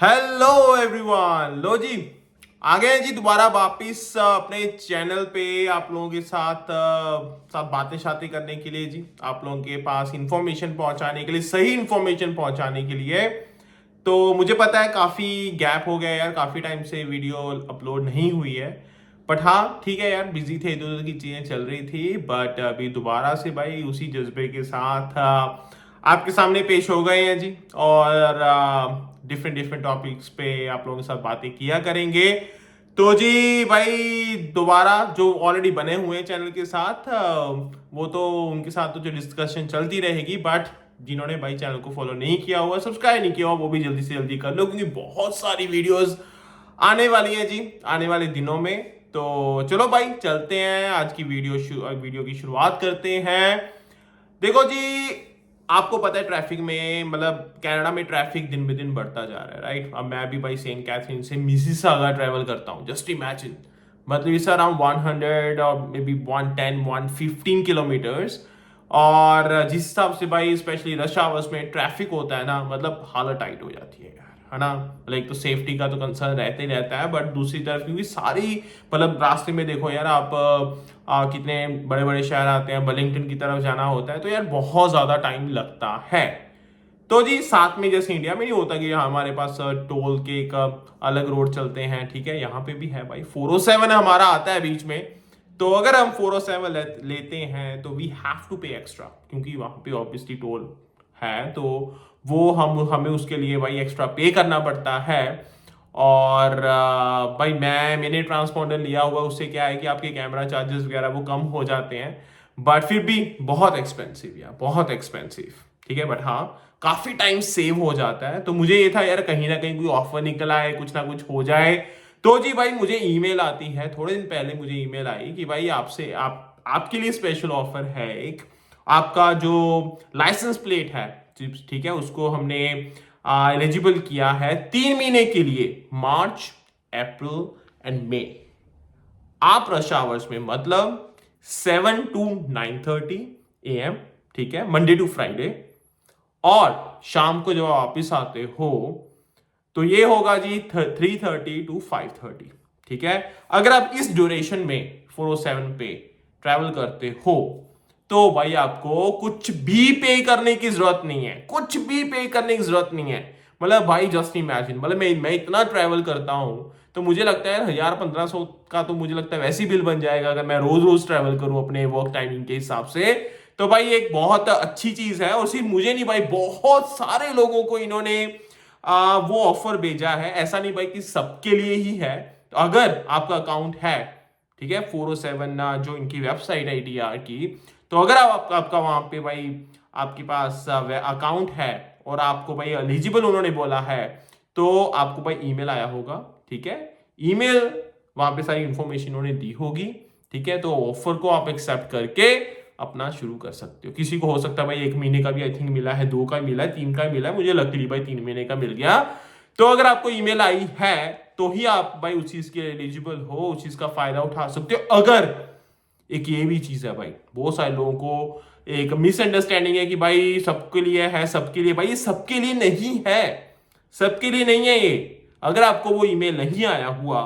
Hello everyone, लो जी आ गए हैं जी दोबारा वापिस अपने चैनल पे आप लोगों के साथ बातें शातें करने के लिए जी, आप लोगों के पास इंफॉर्मेशन पहुंचाने के लिए, सही इंफॉर्मेशन पहुंचाने के लिए। तो मुझे पता है काफी गैप हो गया यार, काफी टाइम से वीडियो अपलोड नहीं हुई है। बट हाँ ठीक है यार, बिजी थे, इधर उधर की चीजें चल रही थी। बट अभी दोबारा से भाई उसी जज्बे के साथ आपके सामने पेश हो गए हैं जी। और डिफरेंट डिफरेंट टॉपिक्स पे आप लोगों के साथ बातें किया करेंगे। तो जी भाई दोबारा जो ऑलरेडी बने हुए हैं चैनल के साथ, वो तो उनके साथ तो जो डिस्कशन चलती रहेगी। बट जिन्होंने भाई चैनल को फॉलो नहीं किया हुआ, सब्सक्राइब नहीं किया हुआ, वो भी जल्दी से जल्दी कर लो, क्योंकि बहुत सारी वीडियोस आने वाली है जी आने वाले दिनों में। तो चलो भाई चलते हैं, आज की वीडियो की शुरुआत करते हैं। देखो जी, आपको पता है ट्रैफिक में, मतलब कनाडा में ट्रैफिक दिन ब दिन बढ़ता जा रहा है, राइट। अब मैं भी भाई सेंट कैथरीन से मिसिसागा ट्रैवल करता हूँ, जस्ट इमेजिन। मतलब इस अराउंड 100 और मे बी 110 115 किलोमीटर्स। और जिस हिसाब से भाई स्पेशली रश आवर्स में ट्रैफिक होता है ना, मतलब हालत टाइट हो जाती है यार, है ना। लाइक तो सेफ्टी का तो कंसर्न रहते ही रहता है, बट दूसरी तरफ क्योंकि सारी, मतलब रास्ते में देखो यार आप, कितने बड़े बड़े शहर आते हैं, वेलिंगटन की तरफ जाना होता है, तो यार बहुत ज्यादा टाइम लगता है। तो जी साथ में जैसे इंडिया में नहीं होता कि हमारे पास टोल के एक अलग रोड चलते हैं, ठीक है, यहाँ पे भी है भाई। 407 हमारा आता है बीच में। तो अगर हम 407 लेते हैं तो वी हैव टू पे एक्स्ट्रा, क्योंकि वहां पे ऑब्वियसली टोल है। तो वो हम हमें उसके लिए भाई एक्स्ट्रा पे करना पड़ता है। और भाई मैंने ट्रांसपॉन्डर लिया हुआ, उससे क्या है कि आपके कैमरा चार्जेस वगैरह वो कम हो जाते हैं। बट फिर भी बहुत एक्सपेंसिव यार, बहुत एक्सपेंसिव। ठीक है, बट हाँ काफी टाइम सेव हो जाता है। तो मुझे ये था यार, कहीं ना कहीं कोई ऑफर निकल आए, कुछ ना कुछ हो जाए। तो जी भाई मुझे ईमेल आती है, थोड़े दिन पहले मुझे ईमेल आई कि भाई आपसे आपके लिए स्पेशल ऑफर है एक। आपका जो लाइसेंस प्लेट है, ठीक है, उसको हमने एलिजिबल किया है 3 महीने के लिए, मार्च, अप्रैल एंड मई। आप रश आवर्स में, मतलब 7 to 9:30 AM, ठीक है, मंडे टू फ्राइडे। और शाम को जब आप वापिस आते हो तो ये होगा जी 3:30 to 5:30, ठीक है। अगर आप इस ड्यूरेशन में 407 पे ट्रैवल करते हो तो भाई आपको कुछ भी पे करने की जरूरत नहीं है, कुछ भी पे करने की जरूरत नहीं है। मतलब भाई जस्ट इमेजिन, मतलब मैं इतना ट्रैवल करता हूं, तो मुझे लगता है 1000-1500 का तो मुझे लगता है वैसे ही बिल बन जाएगा अगर मैं रोज रोज ट्रैवल करूं अपने वर्क टाइमिंग के हिसाब से। तो भाई एक बहुत अच्छी चीज है, और सिर्फ मुझे नहीं भाई, बहुत सारे लोगों को इन्होंने वो ऑफर भेजा है। ऐसा नहीं भाई कि सबके लिए ही है। तो अगर आपका अकाउंट है, ठीक है, 407 ना जो इनकी वेबसाइट है ATR की, तो अगर आपका वहां पे भाई आपके पास अकाउंट है और आपको भाई एलिजिबल उन्होंने बोला है, तो आपको भाई ईमेल आया होगा, ठीक है। ईमेल, वहां पे सारी इंफॉर्मेशन उन्होंने दी होगी, ठीक है। तो ऑफर को आप एक्सेप्ट करके अपना शुरू कर सकते हो। किसी को हो सकता है भाई 1 महीने का भी आई थिंक मिला है, 2 का मिला है, 3 का मिला है, मुझे लकीली भाई 3 महीने का मिल गया। तो अगर आपको ईमेल आई है तो ही आप भाई उस चीज के एलिजिबल हो, उस चीज का फायदा उठा सकते हो। अगर एक ये भी चीज है भाई, बहुत सारे लोगों को एक मिसअंडरस्टैंडिंग है कि भाई सबके लिए है, सबके लिए, भाई ये सबके लिए नहीं है, सबके लिए नहीं है ये। अगर आपको वो ईमेल नहीं आया हुआ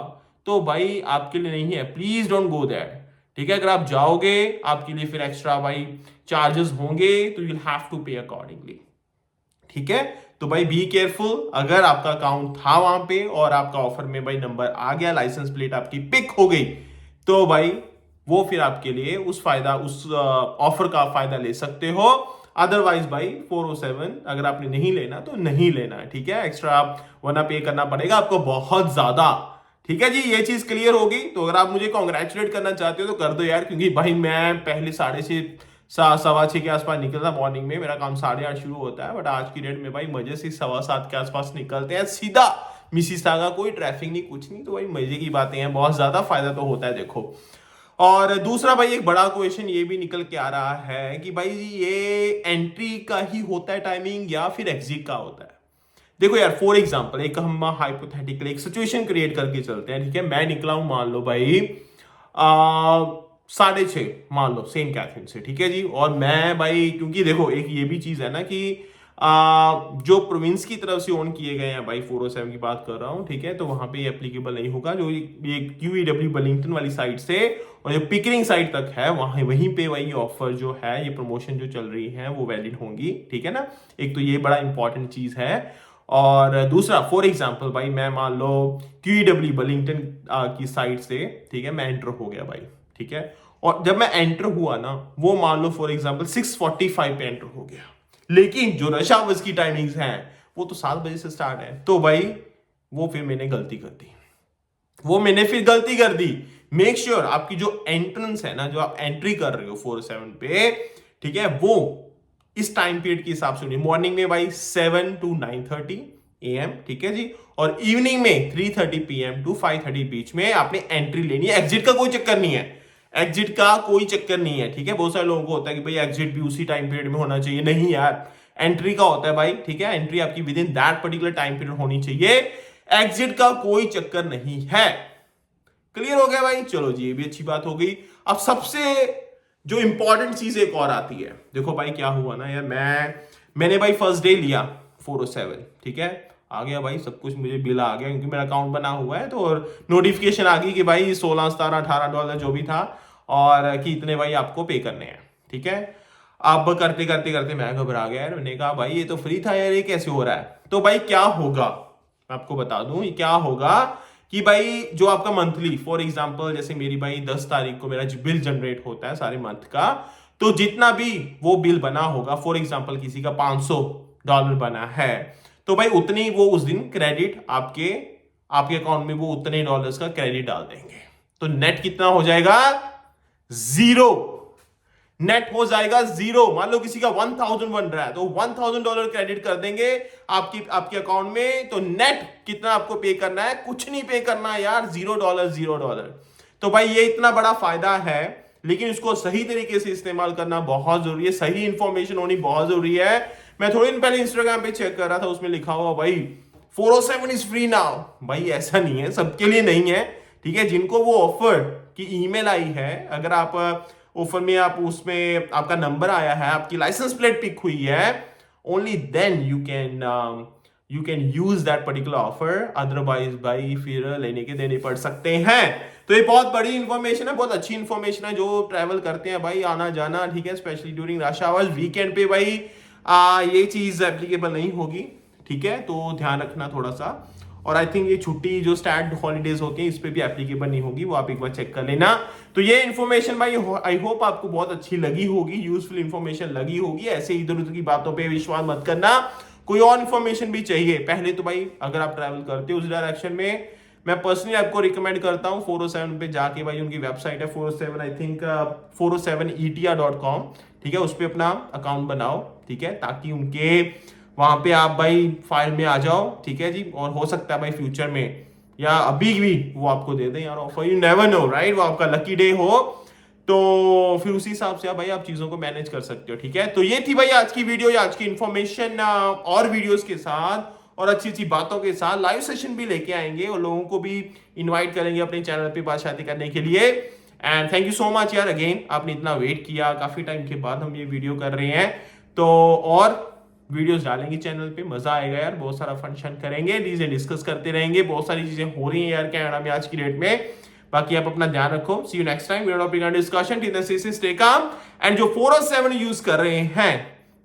तो भाई आपके लिए नहीं है, प्लीज डोंट गो दैट, ठीक है। अगर आप जाओगे आपके लिए फिर एक्स्ट्रा भाई चार्जेस होंगे, तो यू हैव टू पे अकॉर्डिंगली, ठीक है। तो भाई बी केयरफुल, अगर आपका अकाउंट था वहां पे और आपका ऑफर में भाई नंबर आ गया, लाइसेंस प्लेट आपकी पिक हो गई, तो भाई वो फिर आपके लिए उस ऑफर का फायदा ले सकते हो। अदरवाइज भाई 407 अगर आपने नहीं लेना तो नहीं लेना है, ठीक है। एक्स्ट्रा आप वरना पे करना पड़ेगा आपको बहुत ज्यादा, ठीक है जी। ये चीज क्लियर होगी। तो अगर आप मुझे कॉन्ग्रेचुलेट करना चाहते हो तो कर दो यार, क्योंकि भाई मैं पहले 6:30 के आसपास निकलता मॉर्निंग में, मेरा काम 8:30 शुरू होता है, बट आज की डेट में भाई मजे से 7:15 के आसपास निकलते हैं सीधा मिसिसागा, कोई ट्रैफिक नहीं, कुछ नहीं। तो भाई मजे की बातें हैं, बहुत ज्यादा फायदा तो होता है देखो। और दूसरा भाई एक बड़ा क्वेश्चन ये भी निकल के आ रहा है कि भाई ये एंट्री का ही होता है टाइमिंग या फिर एग्जिट का होता है। देखो यार, फॉर एग्जांपल एक हम हाइपोथेटिकल एक सिचुएशन क्रिएट करके चलते हैं, ठीक है। मैं निकला हूं मान लो भाई 6:30 मान लो सेंट कैथरीन से, ठीक है जी। और मैं भाई, क्योंकि देखो एक ये भी चीज है ना कि जो प्रोविंस की तरफ से ओन किए गए हैं भाई, 407 की बात कर रहा हूं, ठीक है, तो वहां पे एप्लीकेबल नहीं होगा। जो ये QEW बलिंगटन वाली साइड से और जो पिकरिंग साइड तक है वहां वहीं पे वही ऑफर जो है, ये प्रमोशन जो चल रही है वो वैलिड होंगी, ठीक है ना। एक तो ये बड़ा इंपॉर्टेंट चीज है। और दूसरा, फॉर एग्जाम्पल भाई मैं मान लो QEW बलिंगटन की साइड से, ठीक है, मैं एंटर हो गया भाई, ठीक है, और जब मैं एंटर हुआ ना, वो मान लो फॉर एग्जाम्पल 6:45 पे एंटर हो गया, लेकिन जो रश आवर्स की टाइमिंग्स हैं वो तो 7 बजे से स्टार्ट है, तो भाई वो फिर मैंने गलती कर दी। मेक श्योर आपकी जो एंट्रेंस है ना, जो आप एंट्री कर रहे हो 407 पे, ठीक है, वो इस टाइम पीरियड के हिसाब से मॉर्निंग में भाई 7 to 9:30 AM, ठीक है जी, और इवनिंग में 3:30 PM to 5:30 बीच में आपने एंट्री लेनी है। एग्जिट का कोई चक्कर नहीं है, ठीक है। बहुत सारे लोगों को होता है कि भाई एग्जिट भी उसी टाइम पीरियड में होना चाहिए, नहीं यार, एंट्री का होता है भाई, ठीक है, एंट्री आपकी with in that particular time period होनी चाहिए, एग्जिट का कोई चक्कर नहीं है। क्लियर हो गया भाई, चलो जी, ये भी अच्छी बात हो गई। अब सबसे जो इंपॉर्टेंट चीज एक और आती है, देखो भाई क्या हुआ ना यार, मैंने भाई फर्स्ट डे लिया 407, ठीक है, आ गया भाई सब कुछ, मुझे बिल आ गया क्योंकि मेरा अकाउंट बना हुआ है, तो और नोटिफिकेशन आ गई कि भाई 16, 17, $18 जो भी था, और कि इतने भाई आपको पे करने हैं, ठीक है। अब करते करते मैं घबरा गया यार, मैंने कहा भाई ये तो फ्री था यार, ये कैसे हो रहा है। तो भाई क्या होगा, मैं आपको बता दूं ये क्या होगा कि भाई जो आपका मंथली, फॉर एग्जांपल जैसे मेरी भाई 10 तारीख को मेरा बिल जनरेट होता है सारे मंथ का, तो जितना भी वो बिल बना होगा, फॉर एग्जांपल किसी का $500 बना है, तो भाई उतनी वो उस दिन क्रेडिट आपके अकाउंट में वो उतने डॉलर्स का क्रेडिट डाल देंगे। तो नेट कितना हो जाएगा, जीरो। नेट हो जाएगा जीरो। मान लो किसी का 1000 बन रहा है तो $1000 क्रेडिट कर देंगे आपके अकाउंट में, तो नेट कितना आपको पे करना है, कुछ नहीं पे करना है यार, $0। तो भाई ये इतना बड़ा फायदा है, लेकिन इसको सही तरीके से इस्तेमाल करना बहुत जरूरी है, सही इंफॉर्मेशन होनी बहुत जरूरी है। मैं थोड़े दिन पहले इंस्टाग्राम पे चेक कर रहा था, उसमें लिखा हुआ भाई 407 इज फ्री नाउ। भाई ऐसा नहीं है, सबके लिए नहीं है, ठीक है। जिनको वो ऑफर की ईमेल आई है, अगर आप ऑफर में आप उसमें आपका नंबर आया है, आपकी लाइसेंस प्लेट पिक हुई है, only then you can use that particular offer, otherwise भाई फिर लेने के देने पड़ सकते हैं। तो ये बहुत बड़ी इंफॉर्मेशन है, बहुत अच्छी इंफॉर्मेशन है। जो ट्रैवल करते हैं भाई, आना जाना, ठीक है, specially during rush hours, weekend पे भाई ये चीज एप्लीकेबल नहीं होगी, ठीक है, तो ध्यान रखना थोड़ा सा। और आई थिंक ये छुट्टी जो स्टैट हॉलीडेज होती है इस पे भी एप्लीकेबल नहीं होगी, वो आप एक बार चेक कर लेना। तो ये इन्फॉर्मेशन भाई आई होप आपको बहुत अच्छी लगी होगी, यूजफुल इन्फॉर्मेशन लगी होगी। ऐसे इधर उधर की बातों पे विश्वास मत करना, कोई और इन्फॉर्मेशन भी चाहिए, पहले तो भाई अगर आप ट्रैवल करते हो उस डायरेक्शन में, मैं पर्सनली आपको रिकमेंड करता हूँ 407 पे जाके, भाई उनकी वेबसाइट है 407 आई थिंक 407etia.com, ठीक है, उस पर अपना अकाउंट बनाओ, ठीक है, ताकि उनके वहां पे आप भाई फाइल में आ जाओ, ठीक है जी। और हो सकता है भाई फ्यूचर में या अभी भी वो आपको दे दें यार offer, you never know right, वो आपका लकी डे हो, तो फिर उसी हिसाब से भाई आप चीजों को मैनेज कर सकते हो, ठीक है। तो ये थी भाई आज की वीडियो, या आज की इंफॉर्मेशन, और वीडियोस के साथ और अच्छी अच्छी बातों के साथ लाइव सेशन भी लेके आएंगे, और लोगों को भी इनवाइट करेंगे अपने चैनल पे बातचीत करने के लिए। And thank you so much यार, अगेन आपने इतना वेट किया, काफी टाइम के बाद हम ये वीडियो कर रहे हैं, तो और वीडियोस डालेंगे चैनल पे, मजा आएगा यार, बहुत सारा फंक्शन करेंगे, चीजें डिस्कस करते रहेंगे, बहुत सारी चीजें हो रही हैं यार कनाडा में आज की डेट में। बाकी आप अपना ध्यान रखो, see you next time, video topic and discussion, stay calm. And जो 407 यूज कर रहे हैं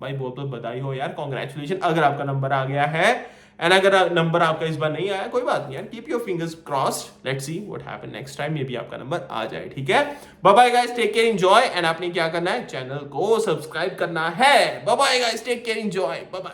भाई, बहुत बहुत बधाई हो यार, कांग्रेचुलेशन अगर आपका नंबर आ गया है, एंड अगर नंबर आपका इस बार नहीं आया कोई बात नहीं यार, keep your fingers crossed, let's see what happen next time, maybe आपका नंबर आ जाए, ठीक है। Bye bye guys, take care, enjoy, and आपने क्या करना है, चैनल को सब्सक्राइब करना है। Bye bye guys, take care, enjoy, bye bye.